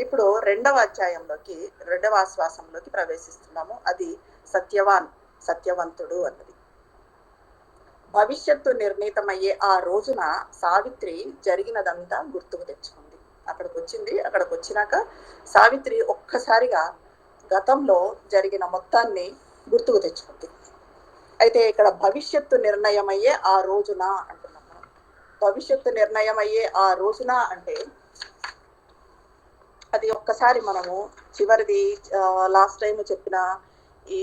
ఇప్పుడు రెండవ అధ్యాయంలోకి, రెండవ ఆశ్వాసంలోకి ప్రవేశిస్తున్నాము. అది సత్యవంతుడు అన్నది. భవిష్యత్తు నిర్ణీతమయ్యే ఆ రోజున సావిత్రి జరిగినదంతా గుర్తుకు తెచ్చుకుంది. అక్కడికి వచ్చినాక సావిత్రి ఒక్కసారిగా గతంలో జరిగిన మొత్తాన్ని గుర్తుకు తెచ్చుకుంది. అయితే ఇక్కడ భవిష్యత్తు నిర్ణయమయ్యే ఆ రోజున అంటున్నాం మనం. భవిష్యత్తు నిర్ణయమయ్యే ఆ రోజున అంటే అది ఒక్కసారి మనము చివరిది లాస్ట్ టైం చెప్పిన ఈ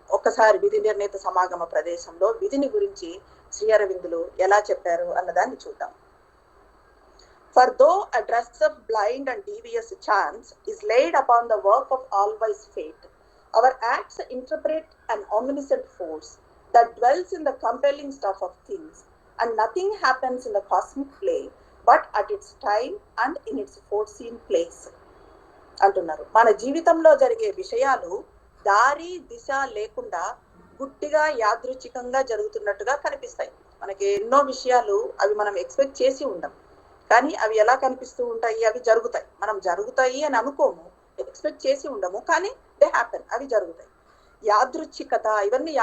ఒక్కసారి విధి నిర్ణీత సమాగమ ప్రదేశంలో విధిని గురించి శ్రీ అరవిందులు ఎలా చెప్పారు అన్నదాన్ని చూద్దాం. For though a dress of blind and devious chance is laid upon the work of all-wise fate, our acts interpret an omniscient force that dwells in the compelling stuff of things, and nothing happens in the cosmic play but at its time and in its foreseen place. అంటున్నారు. మన జీవితంలో జరిగే విషయాలు దారి దిశ లేకుండా గుడ్డిగా యాదృచ్ఛికంగా జరుగుతున్నట్టుగా కనిపిస్తాయి. మనకి ఎన్నో విషయాలు అవి మనం ఎక్స్పెక్ట్ చేసి ఉండం, కానీ అవి ఎలా కనిపిస్తూ ఉంటాయి? అవి జరుగుతాయి. మనం జరుగుతాయి అని అనుకోము, ఎక్స్పెక్ట్ చేసి ఉండము, కానీ దే హ్యాపెన్, అవి జరుగుతాయి. యాదృచ్ఛికత, ఇవన్నీ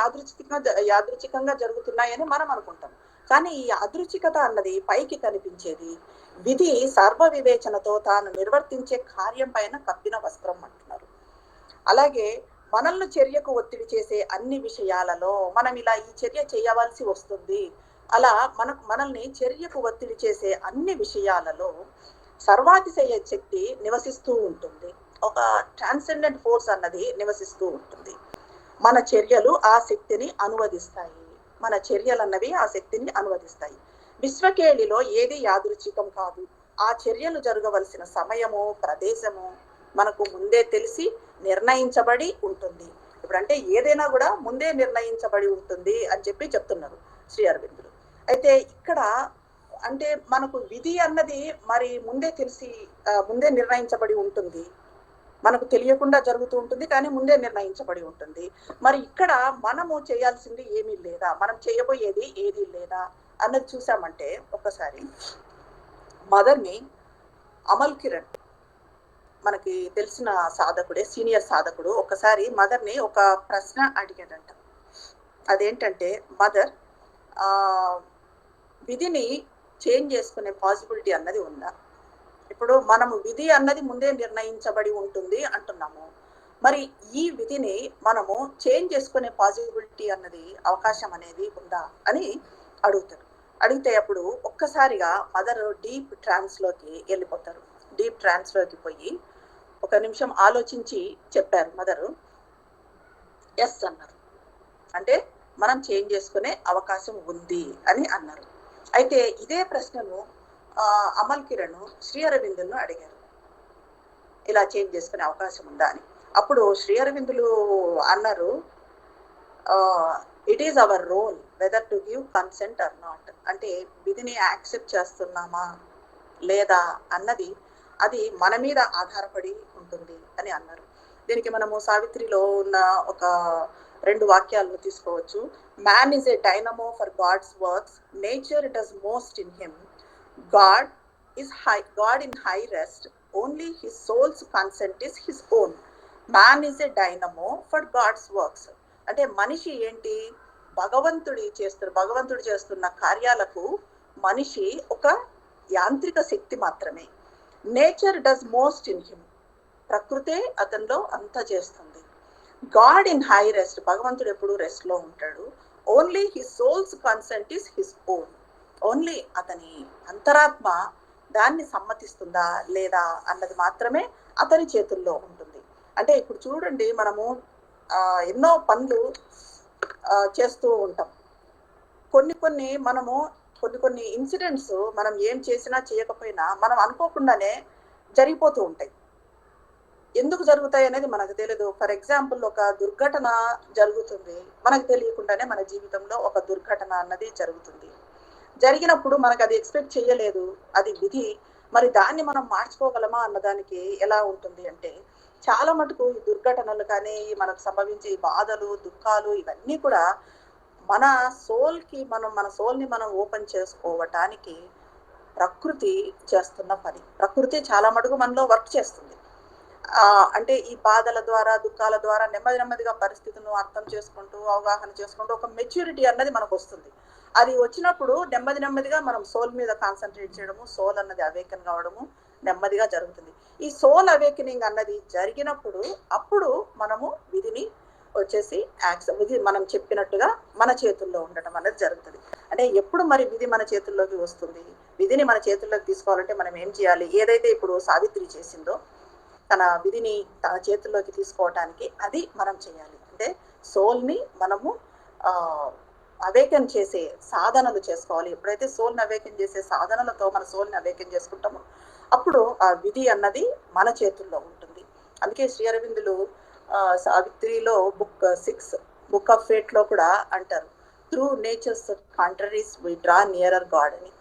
యాదృచ్ఛికంగా జరుగుతున్నాయని మనం అనుకుంటాం. కానీ ఈ యాదృచ్ఛికత అన్నది పైకి కనిపించేది విధి సర్వ వివేచనతో తాను నిర్వర్తించే కార్యం పైన కప్పిన వస్త్రం అంటున్నారు. అలాగే మనల్ని చర్యకు ఒత్తిడి చేసే అన్ని విషయాలలో మనం ఇలా ఈ చర్య చేయవలసి వస్తుంది, అలా మనల్ని చర్యకు ఒత్తిడి చేసే అన్ని విషయాలలో సర్వాతిశయ శక్తి నివసిస్తూ ఉంటుంది. ఒక ట్రాన్సెండెంట్ ఫోర్స్ అన్నది నివసిస్తూ ఉంటుంది. మన చర్యలు ఆ శక్తిని అనువదిస్తాయి. మన చర్యలు అన్నవి ఆ శక్తిని అనువదిస్తాయి. విశ్వకేళిలో ఏది యాదృచ్ఛికం కాదు. ఆ చర్యలు జరగవలసిన సమయము, ప్రదేశము మనకు ముందే తెలిసి నిర్ణయించబడి ఉంటుంది. ఇప్పుడంటే ఏదైనా కూడా ముందే నిర్ణయించబడి ఉంటుంది అని చెప్తున్నారు శ్రీ అరవిందులు. అయితే ఇక్కడ అంటే మనకు విధి అన్నది మరి ముందే నిర్ణయించబడి ఉంటుంది, మనకు తెలియకుండా జరుగుతూ ఉంటుంది, కానీ ముందే నిర్ణయించబడి ఉంటుంది. మరి ఇక్కడ మనము చేయాల్సింది ఏమీ లేదా, మనం చేయబోయేది ఏది లేదా అన్నది చూసామంటే, ఒకసారి మదర్ని అమల్ కిరణ్ మనకి తెలిసిన సాధకుడే, సీనియర్ సాధకుడు, ఒకసారి మదర్ని ఒక ప్రశ్న అడిగాడంట. అదేంటంటే, మదర్ విధిని చేంజ్ చేసుకునే పాసిబిలిటీ అన్నది ఉందా? ఇప్పుడు మనము విధి అన్నది ముందే నిర్ణయించబడి ఉంటుంది అంటున్నాము, మరి ఈ విధిని మనము చేంజ్ చేసుకునే పాసిబిలిటీ అన్నది, అవకాశం అనేది ఉందా అని అడుగుతారు. అడిగితే అప్పుడు ఒక్కసారిగా మదర్ డీప్ ట్రాన్స్లోకి వెళ్ళిపోతారు. డీప్ ట్రాన్స్లోకి పోయి ఒక నిమిషం ఆలోచించి చెప్పారు మదరు. ఎస్ అన్నారు. అంటే మనం చేంజ్ చేసుకునే అవకాశం ఉంది అని అన్నారు. అయితే ఇదే ప్రశ్నను అమల్ కిరణ్ శ్రీ అరవిందులను అడిగారు, ఇలా చేంజ్ చేసుకునే అవకాశం ఉందా అని. అప్పుడు శ్రీ అరవిందులు అన్నారు, it is our role whether to give consent or not. అంటే విధిని యాక్సెప్ట్ చేస్తున్నామా లేదా అన్నది అది మన మీద ఆధారపడి ఉంటుంది అని అన్నారు. దీనికి మనము సావిత్రిలో ఉన్న ఒక 2 వాక్యాలను తీసుకోవచ్చు. Man is a dynamo for God's works, nature does most in him, God in high rest, only his soul's consent is his own. Man is a dynamo for God's works. అంటే మనిషి ఏంటి? భగవంతుడు చేస్తున్న కార్యాలకు మనిషి ఒక యాంత్రిక శక్తి మాత్రమే. Nature does most in him, ప్రకృతే అతనిలో అంతా చేస్తుంది. గాడ్ ఇన్ హై రెస్ట్, భగవంతుడు ఎప్పుడు రెస్ట్ లో ఉంటాడు. Only his souls consent is his own, only అతని అంతరాత్మ దాన్ని సమ్మతిస్తుందా లేదా అన్నది మాత్రమే అతని చేతుల్లో ఉంటుంది. అంటే ఇప్పుడు చూడండి, మనము ఎన్నో పనులు చేస్తూ ఉంటాం. కొన్ని ఇన్సిడెంట్స్ మనం ఏం చేసినా చేయకపోయినా మనం అనుకోకుండానే జరిగిపోతూ ఉంటాయి. ఎందుకు జరుగుతాయి అనేది మనకు తెలియదు. ఫర్ ఎగ్జాంపుల్, ఒక దుర్ఘటన జరుగుతుంది, మనకు తెలియకుండానే మన జీవితంలో ఒక దుర్ఘటన అన్నది జరుగుతుంది. జరిగినప్పుడు మనకు అది ఎక్స్పెక్ట్ చేయలేదు, అది విధి. మరి దాన్ని మనం మార్చుకోగలమా అన్నదానికి ఎలా ఉంటుంది అంటే, చాలా మటుకు ఈ దుర్ఘటనలు కానీ మనకు సంభవించే బాధలు, దుఃఖాలు, ఇవన్నీ కూడా మన సోల్ని మనం ఓపెన్ చేసుకోవటానికి ప్రకృతి చేస్తున్న పని. ప్రకృతి చాలా మటుకు మనలో వర్క్ చేస్తుంది. అంటే ఈ బాధల ద్వారా, దుఃఖాల ద్వారా నెమ్మదిగా పరిస్థితులను అర్థం చేసుకుంటూ, అవగాహన చేసుకుంటూ ఒక మెచ్యూరిటీ అన్నది మనకు వస్తుంది. అది వచ్చినప్పుడు నెమ్మదిగా మనం సోల్ మీద కాన్సన్ట్రేట్ చేయడము, సోల్ అన్నది అవేకన్ కావడము నెమ్మదిగా జరుగుతుంది. ఈ సోల్ అవేకనింగ్ అన్నది జరిగినప్పుడు అప్పుడు మనము విధిని వచ్చేసి విధి మనం చెప్పినట్టుగా మన చేతుల్లో ఉండటం అనేది జరుగుతుంది. అంటే ఎప్పుడు మరి విధి మన చేతుల్లోకి వస్తుంది? విధిని మన చేతుల్లోకి తీసుకోవాలంటే మనం ఏం చేయాలి? ఏదైతే ఇప్పుడు సావిత్రి చేసిందో తన విధిని తన చేతుల్లోకి తీసుకోవటానికి అది మనం చేయాలి. అంటే సోల్ని మనము అవేకన్ చేసే సాధనలు చేసుకోవాలి. ఎప్పుడైతే సోల్ని అవేకన్ చేసే సాధనలతో మన సోల్ని అవేకన్ చేసుకుంటామో అప్పుడు ఆ విధి అన్నది మన చేతుల్లో ఉంటుంది. అందుకే శ్రీ అరవిందులు సావిత్రిలో బుక్ 6 బుక్ ఆఫ్ ఫేట్ లో కూడా అంటారు, through nature's contraries we draw nearer God అని.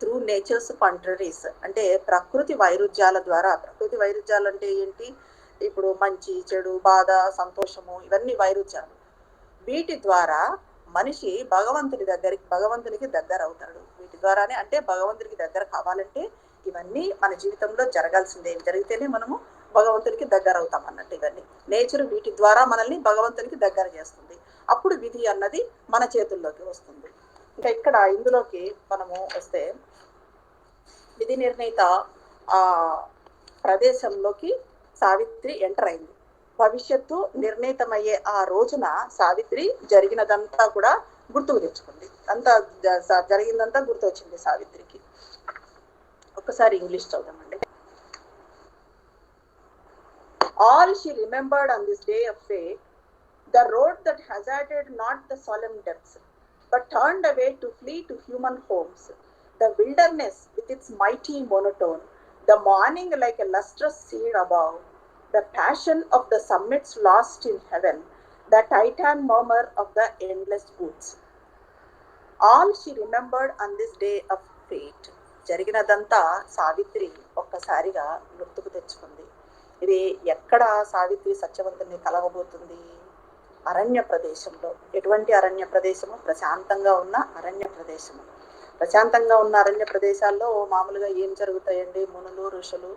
త్రూ నేచర్స్ కాంట్రరీస్ అంటే ప్రకృతి వైరుధ్యాల ద్వారా. ప్రకృతి వైరుధ్యాలు అంటే ఏంటి? ఇప్పుడు మంచి, చెడు, బాధ, సంతోషము, ఇవన్నీ వైరుధ్యాలు. వీటి ద్వారా మనిషి భగవంతునికి దగ్గర అవుతాడు. వీటి ద్వారానే, అంటే భగవంతునికి దగ్గర కావాలంటే ఇవన్నీ మన జీవితంలో జరగాల్సిందే. జరిగితేనే మనము భగవంతునికి దగ్గర అవుతాం అన్నట్టు. ఇవన్నీ నేచర్ వీటి ద్వారా మనల్ని భగవంతునికి దగ్గర చేస్తుంది. అప్పుడు విధి అన్నది మన చేతుల్లోకి వస్తుంది. ఇంకా ఇక్కడ ఇందులోకి మనము వస్తే విధి నిర్ణీత ప్రదేశంలోకి సావిత్రి ఎంటర్ అయింది. భవిష్యత్తు నిర్ణీతమయ్యే ఆ రోజున సావిత్రి జరిగినదంతా కూడా గుర్తుకు తెచ్చుకుంది. అంతా జరిగిందంతా గుర్తు వచ్చింది సావిత్రికి. ఒకసారి English చదువుదామండి. All she remembered on this day of fate, the road that hazarded not the solemn depths, but turned away to flee to human homes, the wilderness with its mighty monotone, the morning like a lustrous seed above, the passion of the summits lost in heaven, the titan murmur of the endless woods. All she remembered on this day of fate. జరిగినదంతా సావిత్రి ఒక్కసారిగా గుర్తుకు తెచ్చుకుంది. ఇది ఎక్కడ సావిత్రి సత్యవంతుని కలవబోతుంది? అరణ్య ప్రదేశంలో. ఎటువంటి అరణ్య ప్రదేశము? ప్రశాంతంగా ఉన్న అరణ్య ప్రదేశము. ప్రశాంతంగా ఉన్న అరణ్య ప్రదేశాల్లో మామూలుగా ఏం జరుగుతాయండి? మునులు, ఋషులు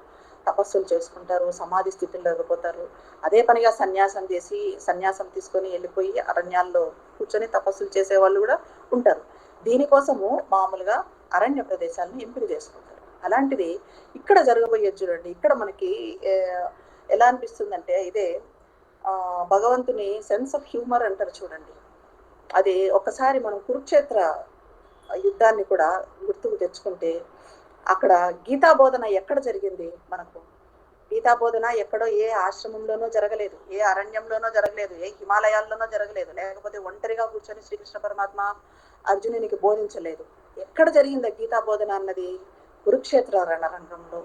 తపస్సులు చేసుకుంటారు, సమాధి స్థితిలో వెళ్ళిపోతారు. అదే పనిగా సన్యాసం తీసుకొని వెళ్ళిపోయి అరణ్యాల్లో కూర్చొని తపస్సులు చేసే వాళ్ళు కూడా ఉంటారు. దీనికోసము మామూలుగా అరణ్య ప్రదేశాలను ఎంపిక చేసుకుంటారు. అలాంటిది ఇక్కడ జరగబోయేది చూడండి. ఇక్కడ మనకి ఎలా అనిపిస్తుందంటే ఇదే భగవంతుని సెన్స్ ఆఫ్ హ్యూమర్ అంటారు చూడండి. అది ఒక్కసారి మనం కురుక్షేత్ర యుద్ధాన్ని కూడా గుర్తుకు తెచ్చుకుంటే అక్కడ గీతా బోధన ఎక్కడ జరిగింది? మనకు గీతా బోధన ఎక్కడో ఏ ఆశ్రమంలోనో జరగలేదు, ఏ అరణ్యంలోనో జరగలేదు, ఏ హిమాలయాల్లోనో జరగలేదు, లేకపోతే ఒంటరిగా కూర్చొని శ్రీకృష్ణ పరమాత్మ అర్జునునికి బోధించలేదు. ఎక్కడ జరిగింది గీతా బోధన అన్నది? కురుక్షేత్ర రణరంగంలో.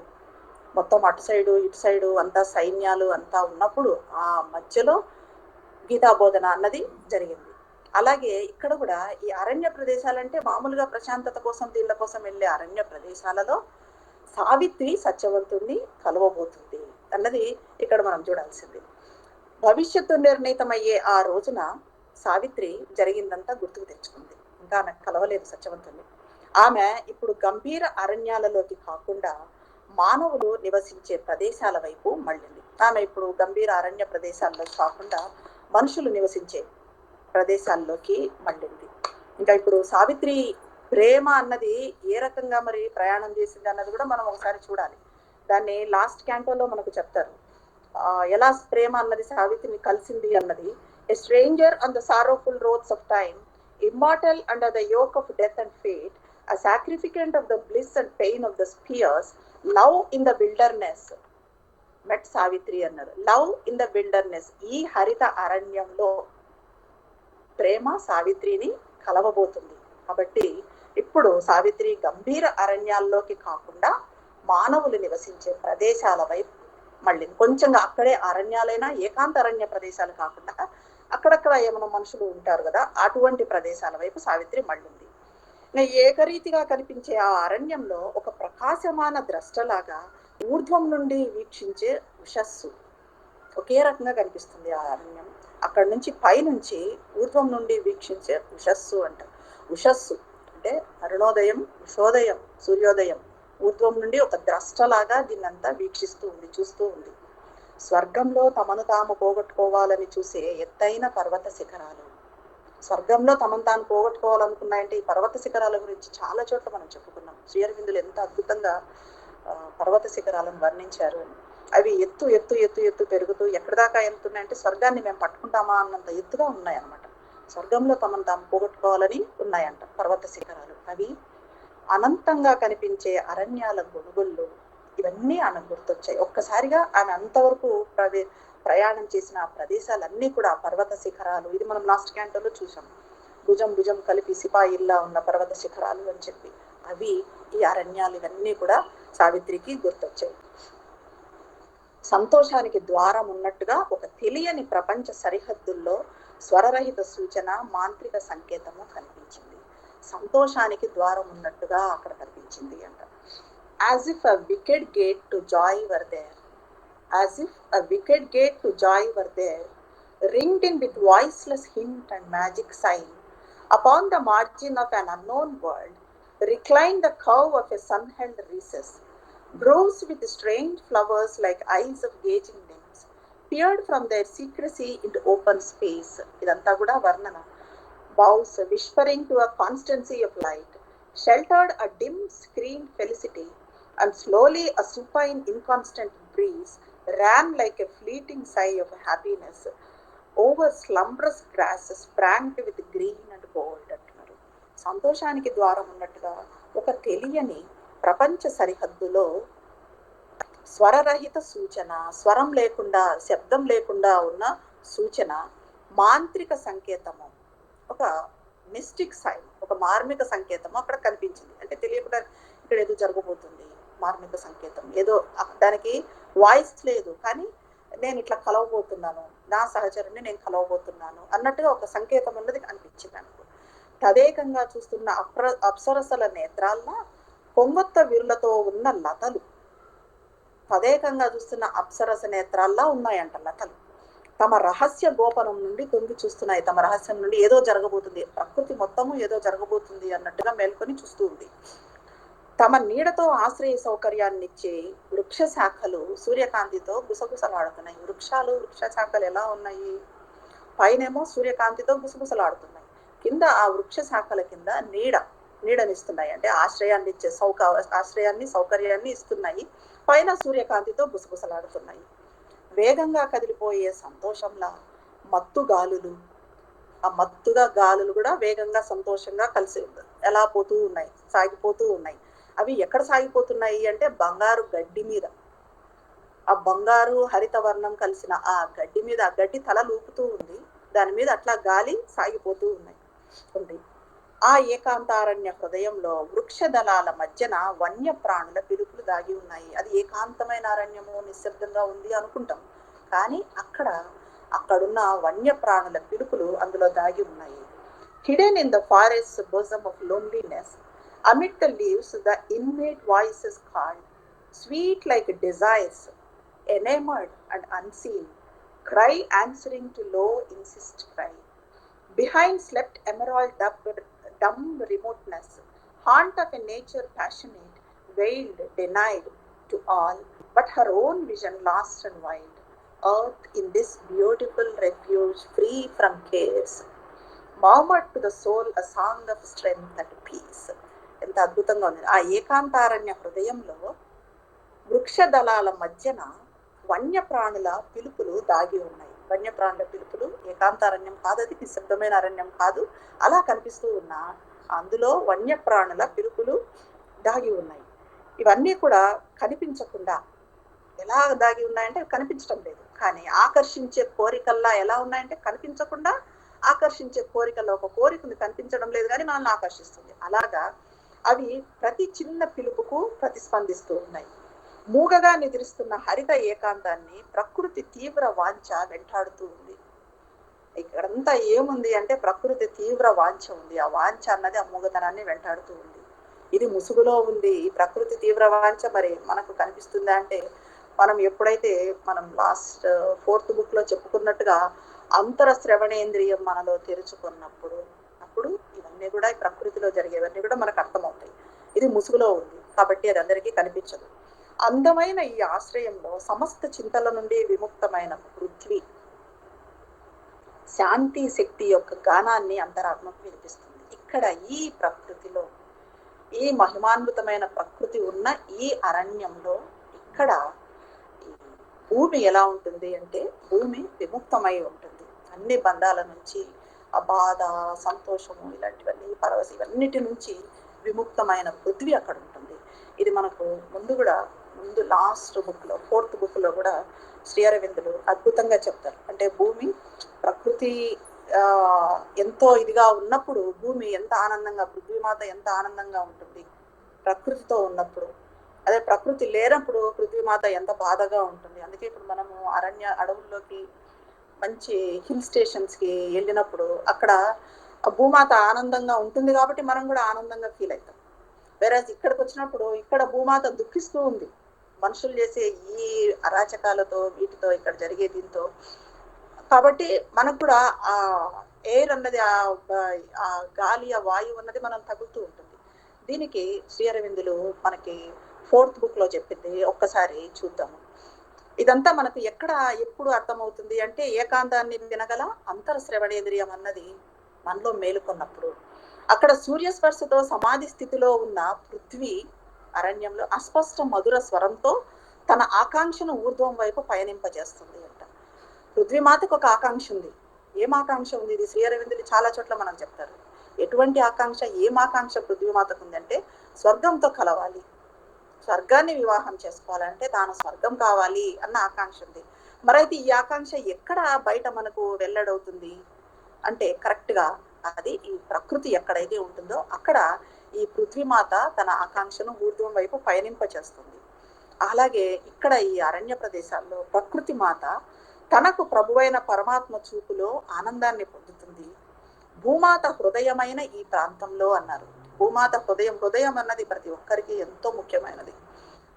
మొత్తం అటు సైడు ఇటు సైడు అంతా సైన్యాలు అంతా ఉన్నప్పుడు ఆ మధ్యలో గీతా బోధన అన్నది జరిగింది. అలాగే ఇక్కడ కూడా ఈ అరణ్య ప్రదేశాలంటే మామూలుగా ప్రశాంతత కోసం దీళ్ళ కోసం వెళ్ళే అరణ్య ప్రదేశాలలో సావిత్రి సత్యవంతుణ్ణి కలవబోతుంది అన్నది ఇక్కడ మనం చూడాల్సింది. భవిష్యత్తు నిర్ణీతమయ్యే ఆ రోజున సావిత్రి జరిగిందంతా గుర్తుకు తెచ్చుకుంది. ఇంకా ఆమె కలవలేదు సత్యవంతుణ్ణి. ఆమె ఇప్పుడు గంభీర అరణ్యాలలోకి కాకుండా మానవులు నివసించే ప్రదేశాల వైపు మళ్ళింది. ఆమె ఇప్పుడు గంభీర అరణ్య ప్రదేశాల్లో కాకుండా మనుషులు నివసించే ప్రదేశాల్లోకి మళ్ళింది. ఇంకా ఇప్పుడు సావిత్రి ప్రేమ అన్నది ఏ రకంగా మరి ప్రయాణం చేసింది అన్నది కూడా మనం ఒకసారి చూడాలి. దాన్ని లాస్ట్ క్యాంటోలో మనకు చెప్తారు. ఎలా ప్రేమ అన్నది సావిత్రిని కలిసింది అన్నది. ఏ stranger on the sorrowful roads of time, immortal under the yoke of death and fate, a sacrificant of the bliss and pain of the spheres, love in the wilderness met Savitri అన్నారు. Love in the wilderness, ఈ హరిత అరణ్యంలో ప్రేమ సావిత్రిని కలవబోతుంది. కాబట్టి ఇప్పుడు సావిత్రి గంభీర అరణ్యాల్లోకి కాకుండా మానవులు నివసించే ప్రదేశాల వైపు మళ్ళీ కొంచెంగా అక్కడే అరణ్యాలైనా ఏకాంత అరణ్య ప్రదేశాలు కాకుండా అక్కడక్కడ ఏమైనా మనుషులు ఉంటారు కదా, అటువంటి ప్రదేశాల వైపు సావిత్రి మళ్ళింది. ఏకరీతిగా కనిపించే ఆ అరణ్యంలో ఒక ప్రకాశమాన ద్రష్టలాగా ఊర్ధ్వం నుండి వీక్షించే ఉషస్సు ఒకే రకంగా కనిపిస్తుంది ఆ అరణ్యం. అక్కడి నుంచి పైనుంచి ఊర్ధ్వం నుండి వీక్షించే ఉషస్సు అంట. ఉషస్సు అంటే అరుణోదయం, ఉషోదయం, సూర్యోదయం ఊర్ధ్వం నుండి ఒక ద్రష్టలాగా దీన్నంతా వీక్షిస్తూ ఉంది, చూస్తూ ఉంది. స్వర్గంలో తమను తాము పోగొట్టుకోవాలని చూసే ఎత్తైన పర్వత శిఖరాలు. స్వర్గంలో తమను తాను పోగొట్టుకోవాలనుకున్నాయంటే ఈ పర్వత శిఖరాల గురించి చాలా చోట్ల మనం చెప్పుకున్నాం. శ్రీ అరవిందులు ఎంత అద్భుతంగా పర్వత శిఖరాలను వర్ణించారు. అవి ఎత్తు ఎత్తు ఎత్తు ఎత్తు పెరుగుతూ ఎక్కడి దాకా ఎత్తున్నాయంటే స్వర్గాన్ని మేము పట్టుకుంటామా అన్నంత ఎత్తుగా ఉన్నాయన్నమాట. స్వర్గంలో తమను తాము పోగొట్టుకోవాలని ఉన్నాయంట పర్వత శిఖరాలు. అవి అనంతంగా కనిపించే అరణ్యాల గొడుగుళ్ళు, ఇవన్నీ ఆమె గుర్తొచ్చాయి. ఒక్కసారిగా ఆమె అంతవరకు ప్రయాణం చేసిన ఆ ప్రదేశాలన్నీ కూడా పర్వత శిఖరాలు. ఇది మనం లాస్ట్ క్యాంటోలో చూసాం. భుజం భుజం కలిపి సిపాయిల్లా ఉన్న పర్వత శిఖరాలు అని చెప్పి, అవి ఈ అరణ్యాలు ఇవన్నీ కూడా సావిత్రికి గుర్తొచ్చాయి. సంతోషానికి ద్వారం ఉన్నట్టుగా ఒక తెలియని ప్రపంచ సరిహద్దుల్లో స్వరరహిత సూచన, మాంత్రిక సంకేతము కనిపించింది. సంతోషానికి ద్వారం ఉన్నట్టుగా అక్కడ కనిపించింది అంట. As if a wicket gate to joy were there. As if a wicket gate to joy were there, ringed in with voiceless hint and magic sign. Upon the margin of an unknown world, reclined the curve of a sun-held recess. Groves with strange flowers like eyes of gazing nymphs peered from their secrecy into open space. Idantha kuda varnana. Boughs whispering to a constancy of light, sheltered a dim screened felicity, and slowly a supine inconstant breeze ran like a fleeting sigh of happiness over slumberous grasses spranked with green and gold. అంటున్నారు. సంతోషానికి ద్వారం ఉన్నట్టుగా ఒక తెలియని ప్రపంచ సరిహద్దులో స్వరరహిత సూచన, స్వరం లేకుండా, శబ్దం లేకుండా ఉన్న సూచన, మాంత్రిక సంకేతము, ఒక మిస్టిక్ సైన్, ఒక మార్మిక సంకేతము అక్కడ కనిపించింది. అంటే తెలియకుండా ఇక్కడ ఏదో జరగబోతుంది, మార్మిక సంకేతం, ఏదో దానికి వాయిస్ లేదు కానీ నేను ఇట్లా కలవబోతున్నాను, నా సహచరుని నేను కలవబోతున్నాను అన్నట్టుగా ఒక సంకేతం ఉన్నది అనిపించింది నాకు. తదేకంగా చూస్తున్న అప్సరసల నేత్రాల్లో పొంగొత్త విరులతో ఉన్న లతలు, తదేకంగా చూస్తున్న అప్సరస నేత్రాల్లో ఉన్నాయంట లతలు. తమ రహస్య గోపనం నుండి తొంగి చూస్తున్నాయి. తమ రహస్యం నుండి ఏదో జరగబోతుంది, ప్రకృతి మొత్తము ఏదో జరగబోతుంది అన్నట్టుగా మేల్కొని చూస్తూ ఉంది. తమ నీడతో ఆశ్రయ సౌకర్యాన్ని ఇచ్చే వృక్ష శాఖలు సూర్యకాంతితో గుసగుసలాడుతున్నాయి. వృక్షాలు, వృక్ష శాఖలు ఎలా ఉన్నాయి? పైనేమో సూర్యకాంతితో గుసగుసలాడుతున్నాయి, కింద ఆ వృక్ష శాఖల కింద నీడనిస్తున్నాయి. అంటే ఆశ్రయాన్ని ఇచ్చే సౌకర్యాన్ని ఇస్తున్నాయి. పైన సూర్యకాంతితో గుసగుసలాడుతున్నాయి. వేగంగా కదిలిపోయే సంతోషంలా మత్తు గాలులు, ఆ మత్తుగా గాలులు కూడా వేగంగా సంతోషంగా కలిసి ఎలా పోతూ ఉన్నాయి, సాగిపోతూ ఉన్నాయి. అవి ఎక్కడ సాగిపోతున్నాయి అంటే బంగారు గడ్డి మీద, ఆ బంగారు హరిత వర్ణం కలిసిన ఆ గడ్డి మీద, ఆ గడ్డి తల లూపుతూ ఉంది, దాని మీద అట్లా గాలి సాగిపోతూ ఉంది. ఆ ఏకాంతారణ్య హృదయంలో వృక్ష దళాల మధ్యన వన్య ప్రాణుల పిలుపులు దాగి ఉన్నాయి. అది ఏకాంతమైన అరణ్యము, నిశ్శబ్దంగా ఉంది అనుకుంటాం, కానీ అక్కడున్న వన్య ప్రాణుల పిలుపులు అందులో దాగి ఉన్నాయి. Hidden in the forest bosom of loneliness, amid the leaves the inmate voices called, sweet like desires, enamored and unseen, cry answering to low insist cry. Behind slept emerald dumb remoteness, haunt of a nature passionate, veiled, denied to all, but her own vision lost and wild. Earth in this beautiful refuge, free from cares, murmured to the soul a song of strength and peace. ఎంత అద్భుతంగా ఉంది. ఆ ఏకాంతారణ్య హృదయంలో వృక్ష దళాల మధ్యన వన్యప్రాణుల పిలుపులు దాగి ఉన్నాయి. వన్యప్రాణుల పిలుపులు, ఏకాంతారణ్యం కాదు, అది నిశ్శబ్దమైన అరణ్యం కాదు, అలా కనిపిస్తూ ఉన్న అందులో వన్యప్రాణుల పిలుపులు దాగి ఉన్నాయి. ఇవన్నీ కూడా కనిపించకుండా ఎలా దాగి ఉన్నాయంటే కనిపించడం లేదు, కానీ ఆకర్షించే కోరికల్లా ఎలా ఉన్నాయంటే కనిపించకుండా ఆకర్షించే కోరికల్లో ఒక కోరికను కనిపించడం లేదు కానీ మనల్ని ఆకర్షిస్తుంది. అలాగా అవి ప్రతి చిన్న పిలుపుకు ప్రతిస్పందిస్తూ ఉన్నాయి. మూగగా నిద్రిస్తున్న హరిత ఏకాంతాన్ని ప్రకృతి తీవ్ర వాంఛ వెంటాడుతూ ఉంది. ఇక్కడంతా ఏముంది అంటే ప్రకృతి తీవ్ర వాంఛ ఉంది. ఆ వాంఛ అన్నది ఆ మూగతనాన్ని వెంటాడుతూ ఉంది. ఇది ముసుగులో ఉంది. ఈ ప్రకృతి తీవ్ర వాంఛ మరి మనకు కనిపిస్తుందా అంటే, మనం ఎప్పుడైతే లాస్ట్ 4th book లో చెప్పుకున్నట్టుగా అంతర శ్రవణేంద్రియం మనలో తెరుచుకున్నప్పుడు, అప్పుడు ఇవన్నీ కూడా ఈ ప్రకృతిలో జరిగేవన్నీ కూడా మనకు అర్థమవుతాయి. ఇది ముసుగులో ఉంది. కాబట్టి అది అందరికీ కనిపించదు. అందమైన ఈ ఆశ్రయంలో సమస్త చింతల నుండి విముక్తమైన పృథ్వీ శాంతి శక్తి యొక్క గానాన్ని అంతరాత్మకు వినిపిస్తుంది. ఇక్కడ ఈ ప్రకృతిలో, ఈ మహిమాన్వితమైన ప్రకృతి ఉన్న ఈ అరణ్యంలో ఇక్కడ ఈ భూమి ఎలా ఉంటుంది అంటే భూమి విముక్తమై ఉంటుంది. అన్ని బంధాల నుంచి, ఆ బాధ, సంతోషము, ఇలాంటివన్నీ పరవశ ఇవన్నిటి నుంచి విముక్తమైన పృథ్వీ అక్కడ ఉంటుంది. ఇది మనకు ముందు లాస్ట్ బుక్లో 4th బుక్లో కూడా శ్రీ అరవిందులు అద్భుతంగా చెప్తారు. అంటే భూమి ప్రకృతి ఎంతో ఇదిగా ఉన్నప్పుడు భూమి ఎంత ఆనందంగా, పృథ్వీమాత ఎంత ఆనందంగా ఉంటుంది ప్రకృతితో ఉన్నప్పుడు. అదే ప్రకృతి లేనప్పుడు పృథ్వీమాత ఎంత బాధగా ఉంటుంది. అందుకే ఇప్పుడు మనము అడవుల్లోకి మంచి హిల్ స్టేషన్స్కి వెళ్ళినప్పుడు అక్కడ భూమాత ఆనందంగా ఉంటుంది కాబట్టి మనం కూడా ఆనందంగా ఫీల్ అవుతాం. వేరే ఇక్కడికి వచ్చినప్పుడు ఇక్కడ భూమాత దుఃఖిస్తూ ఉంది. మనుషులు చేసే ఈ అరాచకాలతో, వీటితో, ఇక్కడ జరిగే దీంతో. కాబట్టి మనకు కూడా ఆ ఎయిర్ అన్నది, ఆ గాలి, ఆ వాయువు అన్నది మనం తగులుతూ ఉంటుంది. దీనికి శ్రీ అరవిందులు మనకి 4th బుక్లో చెప్పింది ఒక్కసారి చూద్దాము. ఇదంతా మనకు ఎప్పుడు అర్థమవుతుంది అంటే ఏకాంతాన్ని వినగల అంతరశ్రవణేంద్రియం అన్నది మనలో మేలుకొన్నప్పుడు. అక్కడ సూర్యస్పర్శతో సమాధి స్థితిలో ఉన్న పృథ్వీ అరణ్యంలో అస్పష్ట మధుర స్వరంతో తన ఆకాంక్షను ఊర్ధ్వం వైపు పయనింపజేస్తుంది అంట. పృథ్వీమాతకు ఒక ఆకాంక్ష ఉంది. ఏం ఆకాంక్ష ఉంది? ఇది శ్రీ అరవిందులు చాలా చోట్ల మనం చెప్తారు. ఎటువంటి ఆకాంక్ష, ఏం ఆకాంక్ష పృథ్వీమాతకు ఉందంటే స్వర్గంతో కలవాలి, స్వర్గాన్ని వివాహం చేసుకోవాలంటే తాను స్వర్గం కావాలి అన్న ఆకాంక్ష ఉంది. మరైతే ఈ ఆకాంక్ష ఎక్కడ బయట మనకు వెల్లడవుతుంది అంటే కరెక్ట్గా అది ఈ ప్రకృతి ఎక్కడైతే ఉంటుందో అక్కడ ఈ పృథ్వీమాత తన ఆకాంక్షను ఊర్ధ్వం వైపు పయనింపచేస్తుంది. అలాగే ఇక్కడ ఈ అరణ్య ప్రదేశాల్లో ప్రకృతి మాత తనకు ప్రభువైన పరమాత్మ చూపులో ఆనందాన్ని పొందుతుంది. భూమాత హృదయమైన ఈ ప్రాంతంలో అన్నారు. భూమాత హృదయం అన్నది ప్రతి ఒక్కరికి ఎంతో ముఖ్యమైనది.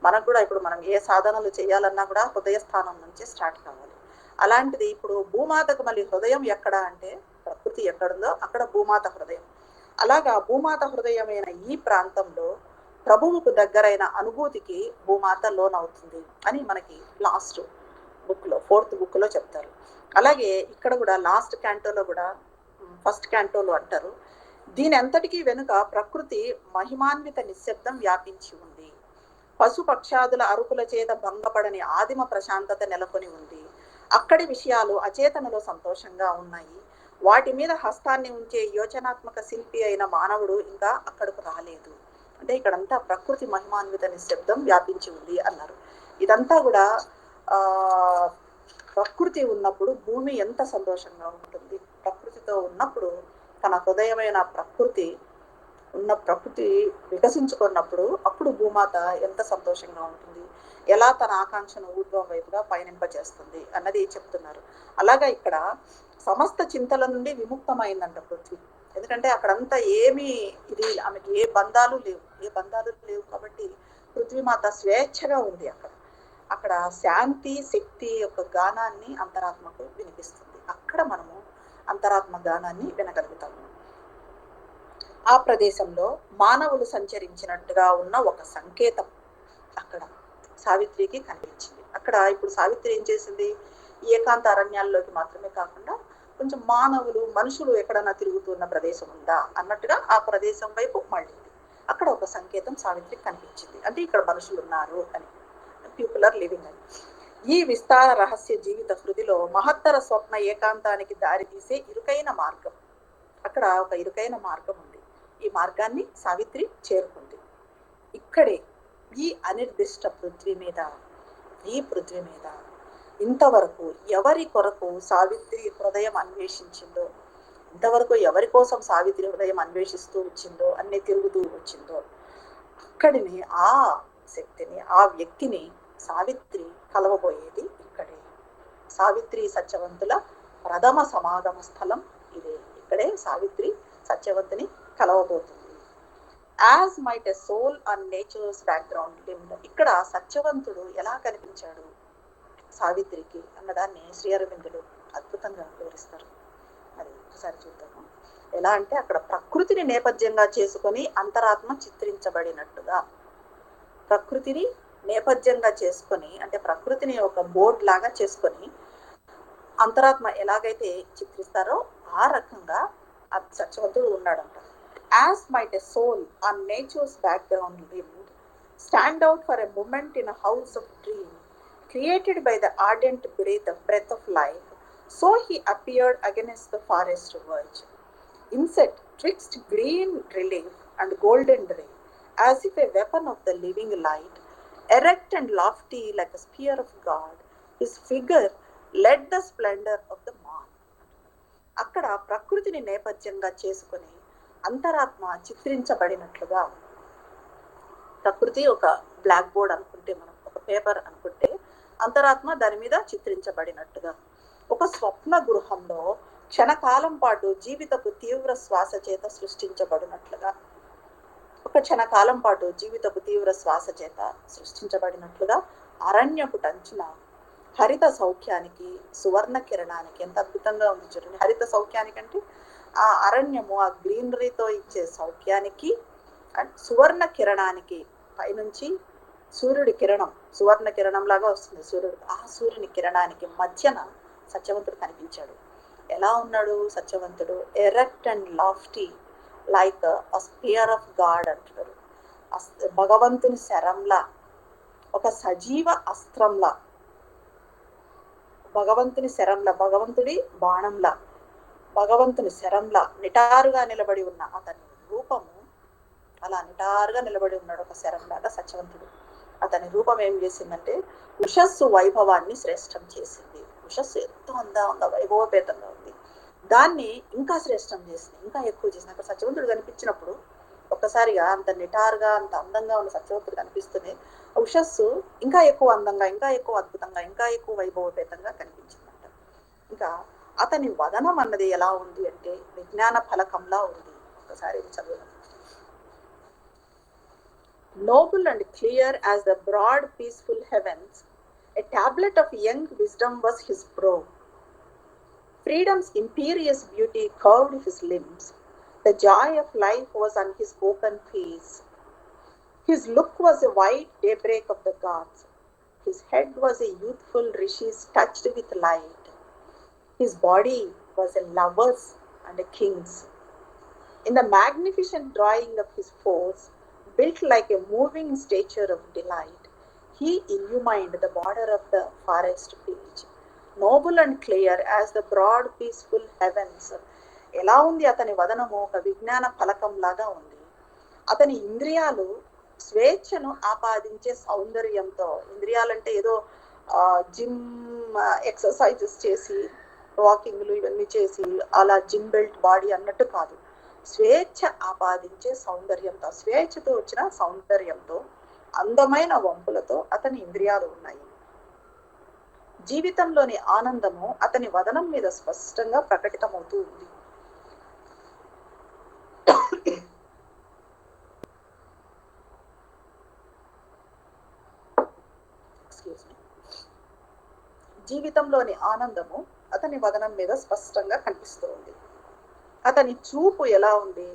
మనకు కూడా ఇప్పుడు మనం ఏ సాధనలు చేయాలన్నా కూడా హృదయ స్థానం నుంచి స్టార్ట్ కావాలి. అలాంటిది ఇప్పుడు భూమాతకు మళ్ళీ హృదయం ఎక్కడ అంటే ప్రకృతి ఎక్కడుందో అక్కడ భూమాత హృదయం. అలాగా భూమాత హృదయమైన ఈ ప్రాంతంలో ప్రభువుకు దగ్గరైన అనుభూతికి భూమాత లోనవుతుంది అని మనకి లాస్ట్ బుక్లో 4th బుక్లో చెప్తారు. అలాగే ఇక్కడ కూడా లాస్ట్ క్యాంటోలో కూడా 1st క్యాంటోలో అంటారు, దీని అంతటికీ వెనుక ప్రకృతి మహిమాన్విత నిశ్శబ్దం వ్యాపించి ఉంది. పశుపక్షాదుల అరుపుల చేత భంగపడని ఆదిమ ప్రశాంతత నెలకొని ఉంది. అక్కడి విషయాలు అచేతనలో సంతోషంగా ఉన్నాయి. వాటి మీద హస్తాన్ని ఉంచే యోచనాత్మక శిల్పి అయిన మానవుడు ఇంకా అక్కడకు రాలేదు. అంటే ఇక్కడంతా ప్రకృతి మహిమాన్విత నిశ్శబ్దం వ్యాపించి ఉంది అన్నారు. ఇదంతా కూడా ప్రకృతి ఉన్నప్పుడు భూమి ఎంత సంతోషంగా ఉంటుంది. ప్రకృతితో ఉన్నప్పుడు తన హృదయమైన ప్రకృతి వికసించుకున్నప్పుడు అప్పుడు భూమాత ఎంత సంతోషంగా ఉంటుంది, ఎలా తన ఆకాంక్షను ఊర్ధ్వం వైపుగా పయనింపజేస్తుంది అన్నది చెప్తున్నారు. అలాగా ఇక్కడ సమస్త చింతల నుండి విముక్తమైందంట పృథ్వీ. ఎందుకంటే అక్కడంతా ఇది ఆమెకి ఏ బంధాలు లేవు కాబట్టి పృథ్వీమాత స్వేచ్ఛగా ఉంది. అక్కడ శాంతి శక్తి యొక్క గానాన్ని అంతరాత్మకు వినిపిస్తుంది. అక్కడ మనము అంతరాత్మ గానాన్ని వినగలుగుతాము. ఆ ప్రదేశంలో మానవులు సంచరించినట్టుగా ఉన్న ఒక సంకేతం అక్కడ సావిత్రికి కనిపించింది. అక్కడ ఇప్పుడు సావిత్రి ఏం చేసింది, ఏకాంత అరణ్యాల్లోకి మాత్రమే కాకుండా కొంచెం మనుషులు ఎక్కడన్నా తిరుగుతున్న ప్రదేశం ఉందా అన్నట్టుగా ఆ ప్రదేశం వైపు మళ్ళింది. అక్కడ ఒక సంకేతం సావిత్రికి కనిపించింది. అంటే ఇక్కడ మనుషులు ఉన్నారు అని, పీపుల్ ఆర్ లివింగ్ అని. ఈ విస్తార రహస్య జీవిత హృదిలో మహత్తర స్వప్న ఏకాంతానికి దారి తీసే ఇరుకైన మార్గం, అక్కడ ఒక ఇరుకైన మార్గం ఉంది. ఈ మార్గాన్ని సావిత్రి చేరుకుంది. ఇక్కడే ఈ అనిర్దిష్ట పృథ్వీ మీద ఇంతవరకు ఎవరి కొరకు సావిత్రి హృదయం అన్వేషించిందో, ఇంతవరకు ఎవరి కోసం సావిత్రి హృదయం అన్వేషిస్తూ వచ్చిందో, అన్ని తిరుగుతూ వచ్చిందో, అక్కడిని ఆ శక్తిని, ఆ వ్యక్తిని సావిత్రి కలవబోయేది ఇక్కడే. సావిత్రి సత్యవంతుల ప్రథమ సమాగమ స్థలం ఇదే. ఇక్కడే సావిత్రి సత్యవంతుని కలవబోతుంది. As might a soul on nature's background limned. ఇక్కడ సత్యవంతుడు ఎలా కనిపించాడు సావిత్రికి అన్నదాన్ని శ్రీ అరవిందులు అద్భుతంగా వివరిస్తారు. అది ఒకసారి చూద్దాము. ఎలా అంటే అక్కడ ప్రకృతిని నేపథ్యంగా చేసుకొని అంతరాత్మ చిత్రించబడినట్టుగా ప్రకృతిని నేపథ్యంగా చేసుకొని, అంటే ప్రకృతిని ఒక బోర్డ్ లాగా చేసుకొని అంతరాత్మ ఎలాగైతే చిత్రిస్తారో ఆ రకంగా సత్యవంతుడు ఉన్నాడంట. As might a soul on nature's background limned, stand out for a moment in a house of dream, created by the ardent breath of life, so he appeared against the forest verge, inset twixt green relief and golden ray, as if a weapon of the living light, erect and lofty like a spear of God, his figure led the splendor of the morn. అక్కడ ప్రకృతిని నేపథ్యంగా చేసుకొని అంతరాత్మ చిత్రించబడినట్లుగా, ప్రకృతి ఒక black board అనుకుంటే, మనం ఒక paper అనుకుంటే, అంతరాత్మ దాని మీద చిత్రించబడినట్టుగా, ఒక స్వప్న గృహంలో క్షణకాలం పాటు జీవితపు తీవ్ర శ్వాస చేత సృష్టించబడినట్లుగా, ఒక క్షణకాలం పాటు జీవితపు తీవ్ర శ్వాస చేత సృష్టించబడినట్లుగా అరణ్యపు టంచున హరిత సౌఖ్యానికి, సువర్ణ కిరణానికి, ఎంత అద్భుతంగా ఉంది చూడండి. హరిత సౌఖ్యానికి అంటే ఆ అరణ్యము, ఆ గ్రీనరీతో ఇచ్చే సౌఖ్యానికి, అండ్ సువర్ణ కిరణానికి, పైనుంచి సూర్యుడి కిరణం సువర్ణ కిరణం లాగా వస్తుంది సూర్యుడు, ఆ సూర్యుని కిరణానికి మధ్యన సత్యవంతుడు కనిపించాడు. ఎలా ఉన్నాడు సత్యవంతుడు? Erect and lofty like a spear of God అంటారు. భగవంతుని శరంలా, ఒక సజీవ అస్త్రంలా, భగవంతుని శరంలా, భగవంతుడి బాణంలా, భగవంతుని శరంలా నిటారుగా నిలబడి ఉన్న అతని రూపము, అలా నిటారుగా నిలబడి ఉన్నాడు ఒక శరంలాగా సత్యవంతుడు. అతని రూపం ఏం చేసిందంటే ఉషస్సు వైభవాన్ని శ్రేష్టం చేసింది. ఉషస్సు ఎంతో అందంగా వైభవపేతంగా ఉంది, దాన్ని ఇంకా శ్రేష్టం చేసింది, ఇంకా ఎక్కువ చేసింది. అక్కడ సత్యవంతుడు కనిపించినప్పుడు ఒక్కసారిగా అంత నిటారుగా, అంత అందంగా ఉన్న సత్యవంతుడు కనిపిస్తూనే ఉషస్సు ఇంకా ఎక్కువ అందంగా, ఇంకా ఎక్కువ అద్భుతంగా, ఇంకా ఎక్కువ వైభవపేతంగా కనిపించిందంట. ఇంకా అతని వదనం అన్నది ఎలా ఉంది అంటే విజ్ఞాన ఫలకంలా ఉంది. ఒకసారి చదువు. Noble and clear as the broad peaceful heavens, a tablet of young wisdom was his brow. Freedom's imperious beauty curved his limbs. The joy of life was on his open face. His look was a white daybreak of the gods. His head was a youthful rishi's touched with light. His body was a lover's and a king's. In the magnificent drawing of his force, built like a moving stature of delight, he illumined the border of the forest page. Noble and clear as the broad peaceful heavens. ఎలా ఉంది అతని వదనము? ఒక విజ్ఞాన ఫలకం లాగా ఉంది. అతని ఇంద్రియాలు స్వేచ్ఛను ఆపాదించే సౌందర్యంతో, ఇంద్రియాలంటే ఏదో జిమ్ ఎక్సర్సైజెస్ చేసి, వాకింగ్లు ఇవన్నీ చేసి అలా జిమ్ బెల్ట్ బాడీ అన్నట్టు కాదు, స్వేచ్ఛ ఆపాదించే సౌందర్యంతో, స్వేచ్ఛతో వచ్చిన సౌందర్యంతో, అందమైన వంపులతో అతని ఇంద్రియాలు ఉన్నాయి. జీవితంలోని ఆనందము అతని వదనం మీద స్పష్టంగా ప్రకటితమవుతూ ఉంది. జీవితంలోని ఆనందము అతని వదనం మీద స్పష్టంగా కనిపిస్తూ ఉంది. అతని చూపు ఎలా ఉంది?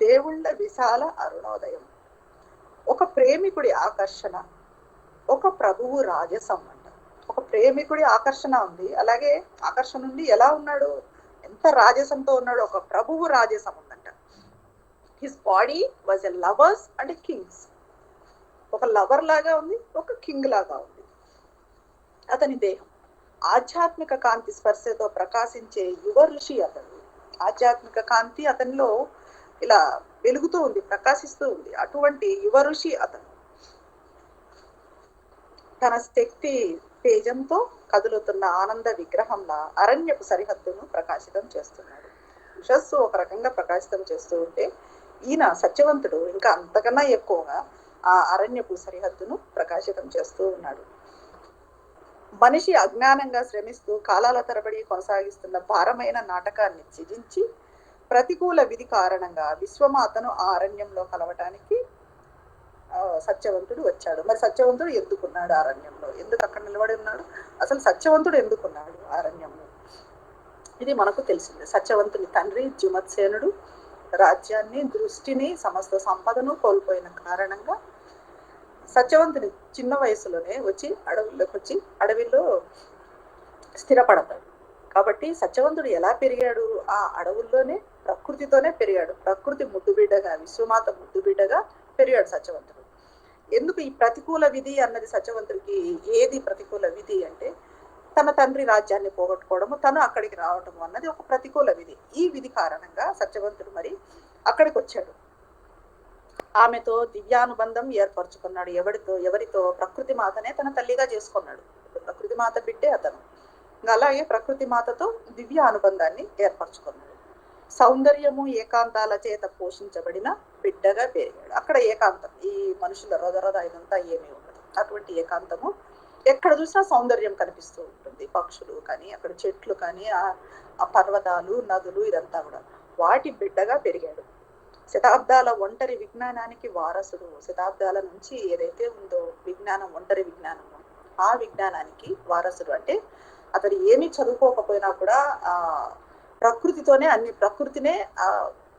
దేవుళ్ళ విశాల అరుణోదయం, ఒక ప్రేమికుడి ఆకర్షణ, ఒక ప్రభువు రాజసం అంట. ఒక ప్రేమికుడి ఆకర్షణ ఉంది, అలాగే ఆకర్షణ నుండి ఎలా ఉన్నాడు, ఎంత రాజసంతో ఉన్నాడు, ఒక ప్రభువు రాజసం ఉందంట. His body was a lovers and Kings, ఒక లవర్ లాగా ఉంది, ఒక కింగ్ లాగా ఉంది. అతని దేహం ఆధ్యాత్మిక కాంతి స్పర్శతో ప్రకాశించే యువ ఋషి అతడు. ఆధ్యాత్మిక కాంతి అతనిలో ఇలా వెలుగుతూ ఉంది, ప్రకాశిస్తూ ఉంది. అటువంటి యువ ఋషి అతను. తన శక్తి తేజంతో కదులుతున్న ఆనంద విగ్రహంలా అరణ్యపు సరిహద్దును ప్రకాశితం చేస్తున్నాడు. ఉషస్సు ఒక రకంగా ప్రకాశితం చేస్తూ ఉంటే, ఈయన సత్యవంతుడు ఇంకా అంతకన్నా ఎక్కువగా ఆ అరణ్యపు సరిహద్దును ప్రకాశితం చేస్తూ ఉన్నాడు. మనిషి అజ్ఞానంగా శ్రమిస్తూ కాలాల తరబడి కొనసాగిస్తున్న భారమైన నాటకాన్ని త్యజించి ప్రతికూల విధి కారణంగా విశ్వమాతను ఆ అరణ్యంలో కలవటానికి సత్యవంతుడు వచ్చాడు. మరి సత్యవంతుడు ఎందుకున్నాడు అరణ్యంలో? ఎందుకు అక్కడ నిలబడి ఉన్నాడు? అసలు సత్యవంతుడు ఎందుకున్నాడు అరణ్యంలో? ఇది మనకు తెలిసిందే. సత్యవంతుని తండ్రి జుమత్సేనుడు రాజ్యాన్ని, దృష్టిని, సమస్త సంపదను కోల్పోయిన కారణంగా సత్యవంతుని చిన్న వయసులోనే వచ్చి అడవుల్లోకి వచ్చి అడవిలో స్థిరపడతాడు. కాబట్టి సత్యవంతుడు ఎలా పెరిగాడు? ఆ అడవుల్లోనే ప్రకృతితోనే పెరిగాడు. ప్రకృతి ముద్దుబిడ్డగా, విశ్వమాత ముద్దుబిడ్డగా పెరిగాడు సత్యవంతుడు. ఎందుకు ఈ ప్రతికూల విధి అన్నది సత్యవంతుడికి? ఏది ప్రతికూల విధి అంటే తన తండ్రి రాజ్యాన్ని పోగొట్టుకోవడము, తను అక్కడికి రావటము అన్నది ఒక ప్రతికూల విధి. ఈ విధి కారణంగా సత్యవంతుడు మరి అక్కడికి వచ్చాడు. ఆమెతో దివ్యానుబంధం ఏర్పరచుకున్నాడు. ఎవరితో? ప్రకృతి మాతనే తన తల్లిగా చేసుకున్నాడు. ప్రకృతి మాత బిడ్డే అతను. అలాగే ప్రకృతి మాతతో దివ్య అనుబంధాన్ని ఏర్పరచుకున్నాడు. సౌందర్యము ఏకాంతాల చేత పోషించబడిన బిడ్డగా పెరిగాడు. అక్కడ ఏకాంతం, ఈ మనుషుల రొదరొద ఇదంతా ఏమీ ఉండదు. అటువంటి ఏకాంతము ఎక్కడ చూసినా సౌందర్యం కనిపిస్తూ ఉంటుంది. పక్షులు కానీ, అక్కడ చెట్లు కానీ, ఆ పర్వతాలు, నదులు, ఇదంతా కూడా వాటి బిడ్డగా పెరిగాడు. శతాబ్దాల ఒంటరి విజ్ఞానానికి వారసుడు. శతాబ్దాల నుంచి ఏదైతే ఉందో విజ్ఞానం, ఒంటరి విజ్ఞానము, ఆ విజ్ఞానానికి వారసుడు. అంటే అతడు ఏమీ చదువుకోకపోయినా కూడా ఆ ప్రకృతితోనే అన్ని, ప్రకృతినే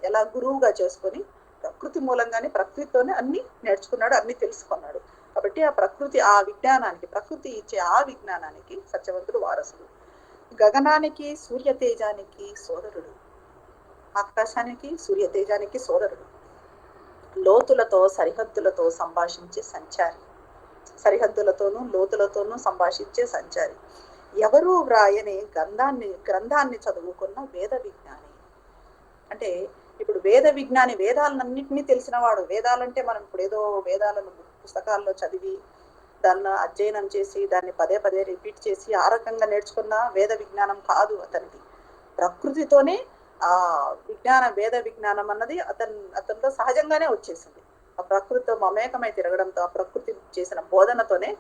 ఎలా గురువుగా చేసుకొని ప్రకృతి మూలంగానే ప్రకృతితోనే అన్ని నేర్చుకున్నాడు, అన్ని తెలుసుకున్నాడు. కాబట్టి ఆ ప్రకృతి, ఆ విజ్ఞానానికి, ప్రకృతి ఇచ్చే ఆ విజ్ఞానానికి సత్యవంతుడు వారసుడు. గగనానికి సూర్య తేజానికి సోదరుడు. ఆకాశానికి సూర్య తేజానికి సోదరుడు. లోతులతో సరిహద్దులతో సంభాషించే సంచారి. సరిహద్దులతోనూ లోతులతోనూ సంభాషించే సంచారి. ఎవరు వ్రాయని గ్రంథాన్ని చదువుకున్న వేద విజ్ఞాని. అంటే ఇప్పుడు వేద విజ్ఞాని, వేదాలన్నింటినీ తెలిసినవాడు. వేదాలంటే మనం ఇప్పుడు ఏదో వేదాలను పుస్తకాల్లో చదివి దాన్ని అధ్యయనం చేసి దాన్ని పదే పదే రిపీట్ చేసి ఆ రకంగా నేర్చుకున్న వేద విజ్ఞానం కాదు అతనిది. ప్రకృతితోనే ఆ విజ్ఞానం, వేద విజ్ఞానం అన్నది అతనితో సహజంగానే వచ్చేసింది. ఆ ప్రకృతితో మమేకమై తిరగడంతో, ఆ ప్రకృతి చేసిన బోధనతోనే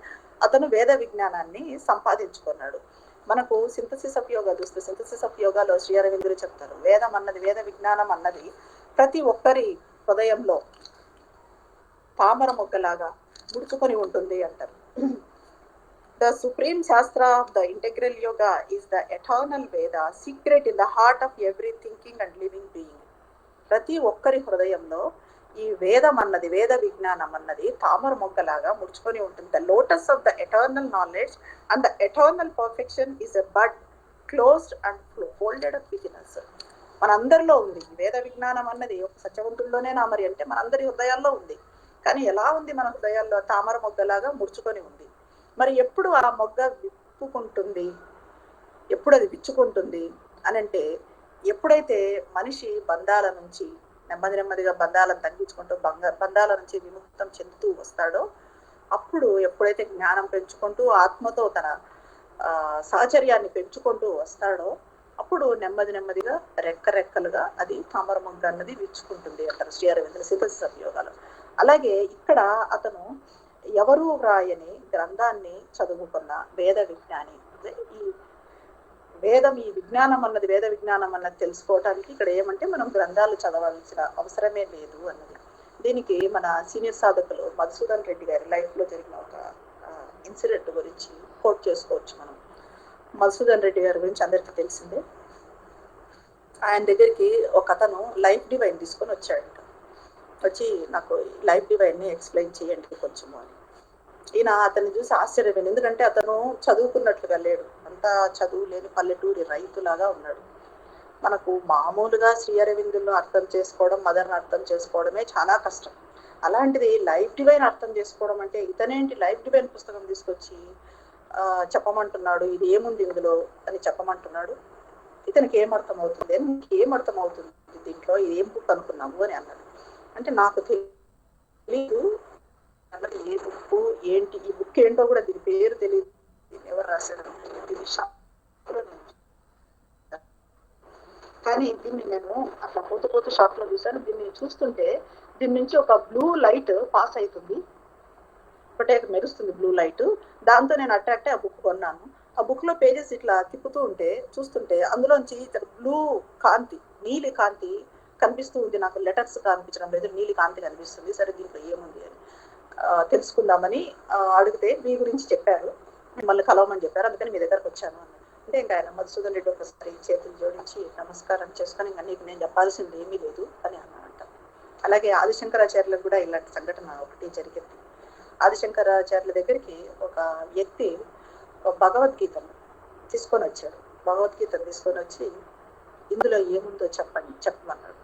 అతను వేద విజ్ఞానాన్ని సంపాదించుకున్నాడు. మనకు సింథసిస్ ఆఫ్ యోగా చూస్తే, సింథసిస్ ఆఫ్ యోగాలో శ్రీ అరవిందులు చెప్తారు, వేదం అన్నది, వేద విజ్ఞానం అన్నది ప్రతి ఒక్కరి హృదయంలో తామర మొగ్గలాగా ముడుచుకొని ఉంటుంది అంటారు. The supreme shastra of the integral yoga is the eternal Veda, secret in the heart of every thinking and living being. ప్రతి ఒక్కరి హృదయంలో ఈ వేదం అన్నది, వేద విజ్ఞానం అన్నది తామర మొగ్గలాగా ముడుచుకొని ఉంటుంది. The lotus of the eternal knowledge and the eternal perfection is a bud closed and folded up within us. మనందరిలో ఉంది ఈ వేద విజ్ఞానం అన్నది. ఒక సత్యవంతుల్లోనేనా మరి అంటే మనందరి హృదయాల్లో ఉంది. కానీ ఎలా ఉంది మన హృదయాల్లో? తామర మొగ్గలాగా ముడుచుకొని ఉంది. మరి ఎప్పుడు ఆ మొగ్గ విప్పుకుంటుంది, ఎప్పుడు అది విచ్చుకుంటుంది అని అంటే, ఎప్పుడైతే మనిషి బంధాల నుంచి నెమ్మదిగా బంధాలను తగ్గించుకుంటూ బంధాల నుంచి విముక్తం చెందుతూ వస్తాడో, అప్పుడు ఎప్పుడైతే జ్ఞానం పెంచుకుంటూ ఆత్మతో తన సాహచర్యాన్ని పెంచుకుంటూ వస్తాడో, అప్పుడు నెమ్మదిగా రెక్కలుగా అది తామర మొగ్గ అన్నది విచ్చుకుంటుంది అంటారు శ్రీ అరవిందుల సింథసిస్ ఆఫ్ యోగాలో. అలాగే ఇక్కడ అతను ఎవరు వ్రాయని గ్రంథాన్ని చదువుకున్న వేద విజ్ఞాని. ఈ వేదం, ఈ విజ్ఞానం అన్నది, వేద విజ్ఞానం అన్నది తెలుసుకోవటానికి ఇక్కడ ఏమంటే మనం గ్రంథాలు చదవాల్సిన అవసరమే లేదు అన్నది. దీనికి మన సీనియర్ సాధకులు మధుసూదన్ రెడ్డి గారి లైఫ్లో జరిగిన ఒక ఇన్సిడెంట్ గురించి కోట్ చేసుకోవచ్చు మనం. మధుసూదన్ రెడ్డి గారి గురించి అందరికీ తెలిసిందే. ఆయన దగ్గరికి ఒక అతను లైఫ్ డివైన్ తీసుకొని వచ్చాడంట. వచ్చి నాకు లైఫ్ డివైన్ని ఎక్స్ప్లెయిన్ చేయండి కొంచెము అని. ఈయన అతన్ని చూసి ఆశ్చర్యపోయింది. ఎందుకంటే అతను చదువుకున్నట్లుగా లేడు, అంతా చదువు లేని పల్లెటూరి రైతులాగా ఉన్నాడు. మనకు మామూలుగా శ్రీ అరవిందుల్లో అర్థం చేసుకోవడం, మదర్ని అర్థం చేసుకోవడమే చాలా కష్టం. అలాంటిది లైఫ్ డివైన్ అర్థం చేసుకోవడం అంటే, ఇతనేంటి లైఫ్ డివైన్ పుస్తకం తీసుకొచ్చి చెప్పమంటున్నాడు, ఇది ఏముంది ఇందులో అని చెప్పమంటున్నాడు. ఇతనికి ఏమర్థం అవుతుంది, ఏమర్థం అవుతుంది దీంట్లో, ఏం బుక్ అనుకున్నాము అని అన్నాడు. అంటే నాకు తెలీదు అన్నది, ఏ బుక్ ఏంటి, ఈ బుక్ ఏంటో కూడా దీని పేరు తెలియదు, దీన్ని ఎవరు రాశారు, దీని షాప్లో కానీ దీన్ని నేను అట్లా పోతూ షాప్ లో చూసాను. దీన్ని చూస్తుంటే దీని నుంచి ఒక బ్లూ లైట్ పాస్ అవుతుంది, ఒకటే మెరుస్తుంది బ్లూ లైట్. దాంతో నేను అట్రాక్ట్ అయ్యి ఆ బుక్ కొన్నాను. ఆ బుక్ లో పేజెస్ ఇట్లా తిప్పుతూ ఉంటే చూస్తుంటే అందులోంచి బ్లూ కాంతి, నీలి కాంతి కనిపిస్తూ ఉంది. నాకు లెటర్స్ కనిపించడం లేదు, నీలి కాంతి కనిపిస్తుంది. సరే దీంట్లో ఏముంది అని తెలుసుకుందామని అడిగితే మీ గురించి చెప్పారు, మిమ్మల్ని కలవమని చెప్పారు, అందుకని మీ దగ్గరకు వచ్చాను అన్నాడు. అంటే ఇంకా ఆయన మధుసూదన్ రెడ్డి ఒకసారి చేతులు జోడించి నమస్కారం చేసుకొని, ఇంకా నీకు నేను చెప్పాల్సింది ఏమీ లేదు అని అన్నానంట. అలాగే ఆదిశంకరాచార్యులకు కూడా ఇలాంటి సంఘటన ఒకటి జరిగింది. ఆదిశంకరాచార్యుల దగ్గరికి ఒక వ్యక్తి భగవద్గీతను తీసుకొని వచ్చాడు. భగవద్గీతను తీసుకొని వచ్చి ఇందులో ఏముందో చెప్పమన్నాడు.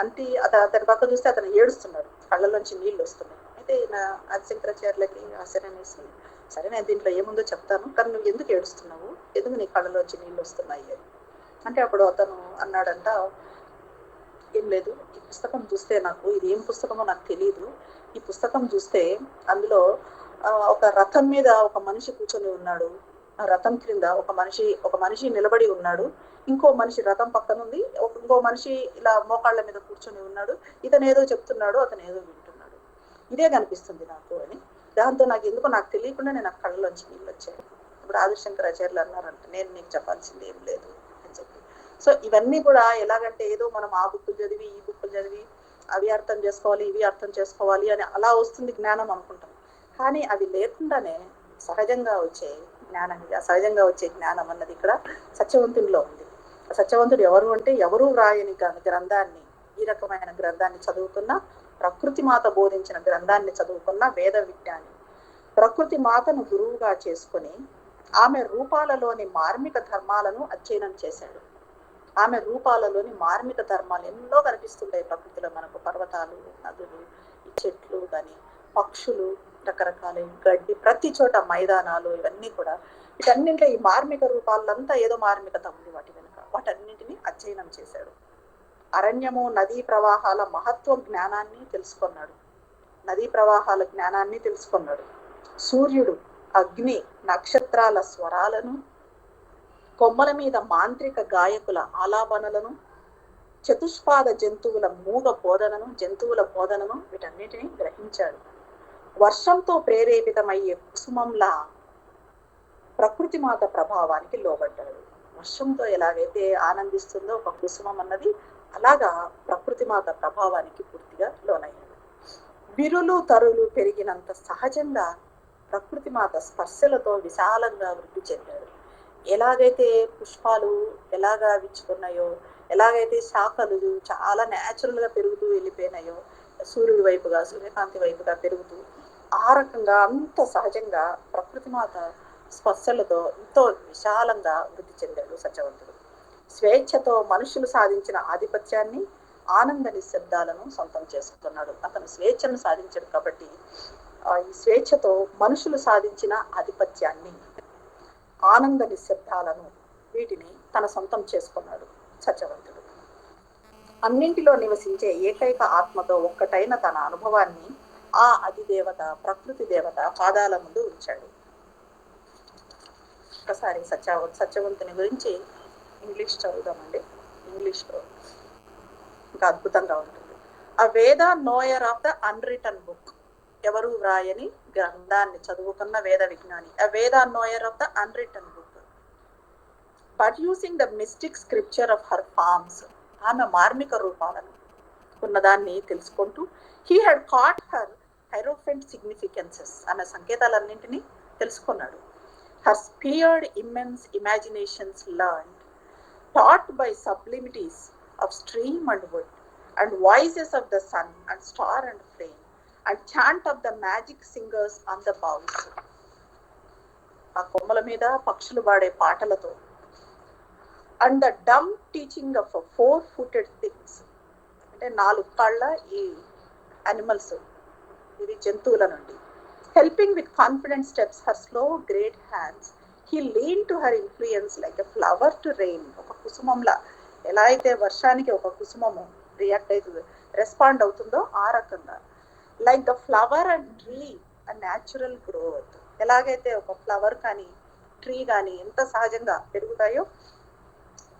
అంటే అతని పక్క చూస్తే అతను ఏడుస్తున్నాడు, కళ్ళలోంచి నీళ్ళు వస్తున్నాయి. అయితే నా ఆదిశంకరాచార్యులకి ఆశ్చర్యమేసి, సరే నేను దీంట్లో ఏముందో చెప్తాను, కానీ నువ్వు ఎందుకు ఏడుస్తున్నావు, ఎందుకు నీ కళ్ళలోంచి నీళ్ళు వస్తున్నాయి అని అంటే అప్పుడు అతను అన్నాడంట, ఏం లేదు, ఈ పుస్తకం చూస్తే నాకు ఇది ఏం పుస్తకమో నాకు తెలియదు. ఈ పుస్తకం చూస్తే అందులో ఒక రథం మీద ఒక మనిషి కూర్చొని ఉన్నాడు, ఆ రథం క్రింద ఒక మనిషి నిలబడి ఉన్నాడు, ఇంకో మనిషి రథం పక్కన ఉంది, ఇంకో మనిషి ఇలా మోకాళ్ళ మీద కూర్చొని ఉన్నాడు, ఇతను ఏదో చెప్తున్నాడు, అతను ఏదో వింటున్నాడు, ఇదే కనిపిస్తుంది నాకు అని. దాంతో నాకు తెలియకుండా నేను ఆ కళ్ళలోంచి నీళ్ళు వచ్చాయి. ఇప్పుడు ఆదిశంకరాచార్యులు అన్నారంటే, నేను నీకు చెప్పాల్సింది ఏం లేదు అని చెప్పి. సో ఇవన్నీ కూడా ఎలాగంటే ఏదో మనం ఆ బుక్కులు చదివి ఈ బుక్కులు చదివి అవి అర్థం చేసుకోవాలి ఇవి అర్థం చేసుకోవాలి అని అలా వస్తుంది జ్ఞానం అనుకుంటాం. కానీ అవి లేకుండానే సహజంగా వచ్చే జ్ఞానం, సహజంగా వచ్చే జ్ఞానం అన్నది ఇక్కడ సత్యవంతుడిలో ఉంది. సత్యవంతుడు ఎవరు అంటే, ఎవరూ వ్రాయని గ్రంథాన్ని, ఈ రకమైన గ్రంథాన్ని చదువుకున్న, ప్రకృతి మాత బోధించిన గ్రంథాన్ని చదువుకున్న వేద విజ్ఞాని. ప్రకృతి మాతను గురువుగా చేసుకుని ఆమె రూపాలలోని మార్మిక ధర్మాలను అధ్యయనం చేశాడు. ఆమె రూపాలలోని మార్మిక ధర్మాలు ఎన్నో కనిపిస్తుంటాయి ప్రకృతిలో మనకు. పర్వతాలు, నదులు, ఈ చెట్లు కానీ, పక్షులు, రకరకాల గడ్డి, ప్రతి చోట మైదానాలు, ఇవన్నీ కూడా వీటన్నింటిలో ఈ మార్మిక రూపాలంతా ఏదో మార్మికత ఉంది వాటి వెనుక. వాటన్నింటినీ అధ్యయనం చేశాడు. అరణ్యము, నదీ ప్రవాహాల మహత్వం జ్ఞానాన్ని తెలుసుకున్నాడు. నదీ ప్రవాహాల జ్ఞానాన్ని తెలుసుకున్నాడు. సూర్యుడు, అగ్ని, నక్షత్రాల స్వరాలను, కొమ్మల మీద మాంత్రిక గాయకుల ఆలాపనలను, చతుష్పాద జంతువుల జంతువుల బోధనను వీటన్నిటిని గ్రహించాడు. వర్షంతో ప్రేరేపితమయ్యే కుసుమంలా ప్రకృతి మాత ప్రభావానికి లోబడ్డాడు. వర్షంతో ఎలాగైతే ఆనందిస్తుందో ఒక కుసుమం అన్నది, అలాగా ప్రకృతి మాత ప్రభావానికి పూర్తిగా లోనయ్యాడు. విరులు తరులు పెరిగినంత సహజంగా ప్రకృతి మాత స్పర్శలతో విశాలంగా వృద్ధి చెందాడు. ఎలాగైతే పుష్పాలు ఎలాగా విచ్చుకున్నాయో, ఎలాగైతే శాఖలు చాలా న్యాచురల్గా పెరుగుతూ వెళ్ళిపోయినాయో, సూర్యుడి వైపుగా, సూర్యకాంతి వైపుగా పెరుగుతూ, ఆ రకంగా అంత సహజంగా ప్రకృతి మాత స్పర్శలతో ఎంతో విశాలంగా వృద్ధి చెందాడు సత్యవంతుడు. స్వేచ్ఛతో మనుషులు సాధించిన ఆధిపత్యాన్ని, ఆనంద నిశ్శబ్దాలను సొంతం చేసుకున్నాడు. అతను స్వేచ్ఛను సాధించాడు కాబట్టి ఈ స్వేచ్ఛతో మనుషులు సాధించిన ఆధిపత్యాన్ని, ఆనంద నిశ్శబ్దాలను, వీటిని తన సొంతం చేసుకున్నాడు సత్యవంతుడు. అన్నింటిలో నివసించే ఏకైక ఆత్మతో ఒక్కటైన తన అనుభవాన్ని ఆ అధిదేవత, ప్రకృతి దేవత పాదాల ముందు ఉంచాడు. ఒకసారి సత్యవంతుని గురించి ఇంగ్లీష్ చదువుదామండి. ఇంగ్లీష్లో ఇంకా అద్భుతంగా ఉంటుంది. A Veda knower of the unwritten book, ఎవరు వ్రాయని గ్రంథాన్ని చదువుకున్న వేద విజ్ఞాని. A Veda knower of the unwritten book, but using the mystic scripture of her forms, ఆమె మార్మిక రూపాలను ఉన్నదాన్ని తెలుసుకుంటూ, he had caught her hierophant significances, ఆమె సంకేతాలన్నింటినీ తెలుసుకున్నాడు. Her sphered immense imaginations learned, taught by sublimities of stream and wood, and voices of the sun and star and flame, and chant of the magic singers on the boughs. ఆ కొమ్మల మీద పక్షులు పాడే పాటలతో, and the dumb teaching of a four-footed things, అంటే 4 కాళ్ళ ఈ animals, ఇది జంతువుల నుండి. helping with confident steps her slow great hands, he leaned to her influence like a flower to rain. ఒక కుసుమంలా, ఎలా అయితే వర్షానికి ఒక కుసుమము రియాక్ట్ అవుతుంది, రెస్పాండ్ అవుతుందో ఆ రకంగా, like the flower and tree a natural growth, ఎలాగైతే ఒక ఫ్లవర్ కానీ ట్రీ కానీ ఎంత సహజంగా పెరుగుతాయో,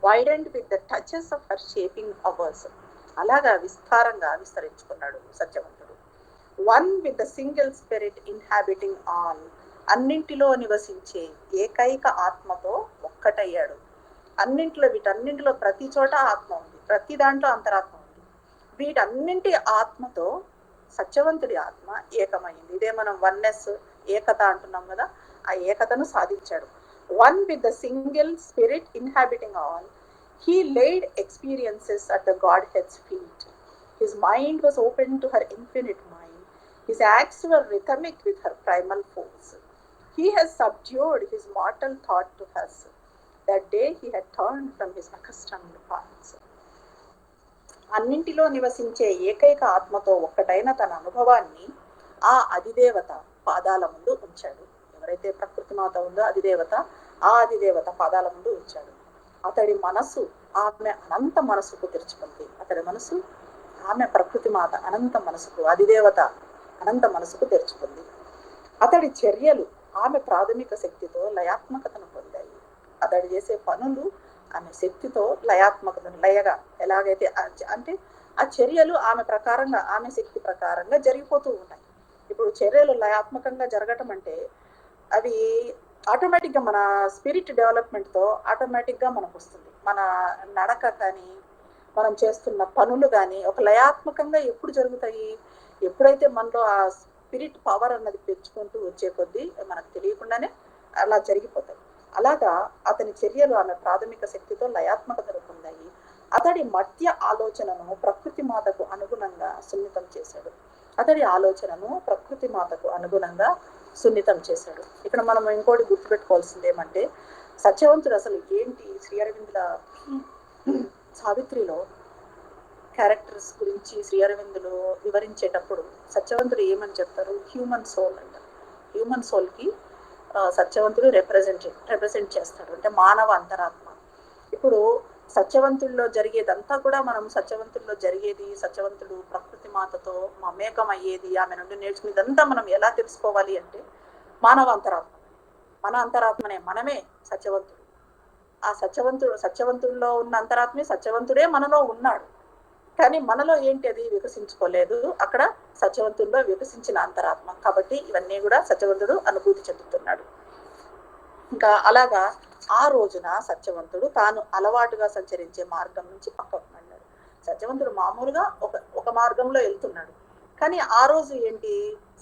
widened with the touches of her shaping hours, అలాగా విస్తారంగా విస్తరించుకున్నాడు సత్యవంతుడు. One with the single spirit inhabiting all, అన్నింటిలో నివసించే ఏకైక ఆత్మతో ఒక్కటయ్యాడు. వీటన్నింటిలో ప్రతి చోట ఆత్మ ఉంది, ప్రతి దాంట్లో అంతరాత్మ ఉంది. వీటన్నింటి ఆత్మతో సత్యవంతుడి ఆత్మ ఏకమైంది. ఇదే మనం వన్నెస్, ఏకత అంటున్నాం కదా, ఆ ఏకతను సాధించాడు. One with the single spirit inhabiting all, he laid experiences at the Godhead's feet. His mind was open to her infinite mind. His acts were rhythmic with her primal force. He has subdued his mortal thought to hers. That day he had turned from his accustomed paths. అన్నింటిలో నివసించే ఏకైక ఆత్మతో ఒక్కటైన తన అనుభవాన్ని ఆ అధిదేవత పాదాల ముందు ఉంచాడు. ఎవరైతే ప్రకృతి మాత ఉందో అధిదేవత, ఆ అధిదేవత పాదాల ముందు ఉంచాడు. అతడి మనసు ఆమె అనంత మనసుకు తెరుచుకుంది. అతడి మనసు ఆమె ప్రకృతి మాత అనంత మనసుకు, అధిదేవత అనంత మనసుకు తెరుచుకుంది. అతడి చర్యలు ఆమె ప్రాథమిక శక్తితో లయాత్మకతను పొందాయి. అతడు చేసే పనులు ఆమె శక్తితో లయాత్మకతను, లయగా ఎలాగైతే అంటే ఆ చర్యలు ఆమె ప్రకారంగా, ఆమె శక్తి ప్రకారంగా జరిగిపోతూ ఉన్నాయి. ఇప్పుడు చర్యలు లయాత్మకంగా జరగటం అంటే అవి ఆటోమేటిక్గా మన స్పిరిట్ డెవలప్మెంట్తో ఆటోమేటిక్గా మనకు వస్తుంది. మన నడక కానీ, మనం చేస్తున్న పనులు కానీ ఒక లయాత్మకంగా ఎప్పుడు జరుగుతాయి? ఎప్పుడైతే మనలో ఆ స్పిరిట్ పవర్ అన్నది పెంచుకుంటూ వచ్చే కొద్దీ మనకు తెలియకుండానే అలా జరిగిపోతాయి. అలాగా అతని చర్యలు ఆమె ప్రాథమిక శక్తితో లయాత్మకతను పొందాయి. అతడి మధ్య ఆలోచనను ప్రకృతి మాతకు అనుగుణంగా సున్నితం చేశాడు. అతడి ఆలోచనను ప్రకృతి మాతకు అనుగుణంగా సున్నితం చేశాడు. ఇక్కడ మనం ఇంకోటి గుర్తుపెట్టుకోవాల్సింది ఏమంటే, సత్యవంతుడు అసలు ఏంటి? శ్రీ అరవిందుల సావిత్రిలో క్యారెక్టర్స్ గురించి శ్రీ అరవిందులు వివరించేటప్పుడు సత్యవంతుడు ఏమని చెప్తారు? హ్యూమన్ సోల్ అంటారు. హ్యూమన్ సోల్కి సత్యవంతుడు రిప్రజెంట్ చేస్తాడు, అంటే మానవ అంతరాత్మ. ఇప్పుడు సత్యవంతుల్లో జరిగేదంతా కూడా మనం సత్యవంతుల్లో జరిగేది, సత్యవంతుడు ప్రకృతి మాతతో మమేకం అయ్యేది, ఆమె నుండి నేర్చుకునేదంతా మనం ఎలా తెలుసుకోవాలి అంటే మానవ అంతరాత్మ, మన అంతరాత్మనే, మనమే సత్యవంతుడు. ఆ సత్యవంతుడిలో ఉన్న అంతరాత్మే సత్యవంతుడే మనలో ఉన్నాడు. కానీ మనలో ఏంటి? అది వికసించుకోలేదు. అక్కడ సత్యవంతుల్లో వికసించిన అంతరాత్మ. కాబట్టి ఇవన్నీ కూడా సత్యవంతుడు అనుభూతి చెందుతున్నాడు. ఇంకా అలాగా ఆ రోజున సత్యవంతుడు తాను అలవాటుగా సంచరించే మార్గం నుంచి పక్కకు మళ్ళాడు. సత్యవంతుడు మామూలుగా ఒక మార్గంలో వెళ్తున్నాడు, కానీ ఆ రోజు ఏంటి?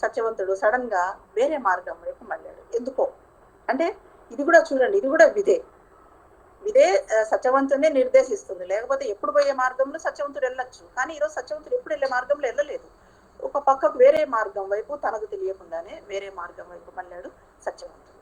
సత్యవంతుడు సడన్ గా వేరే మార్గం వైపు మళ్ళాడు. ఎందుకో అంటే ఇది కూడా చూడండి, ఇది కూడా విధే సత్యవంతుడిని నిర్దేశిస్తుంది. లేకపోతే ఎప్పుడు పోయే మార్గంలో సత్యవంతుడు వెళ్ళొచ్చు, కానీ ఈరోజు సత్యవంతుడు ఎప్పుడు వెళ్ళే మార్గంలో వెళ్ళలేదు. ఒక పక్కకు వేరే మార్గం వైపు తనకు తెలియకుండానే వేరే మార్గం వైపు మళ్ళాడు సత్యవంతుడు.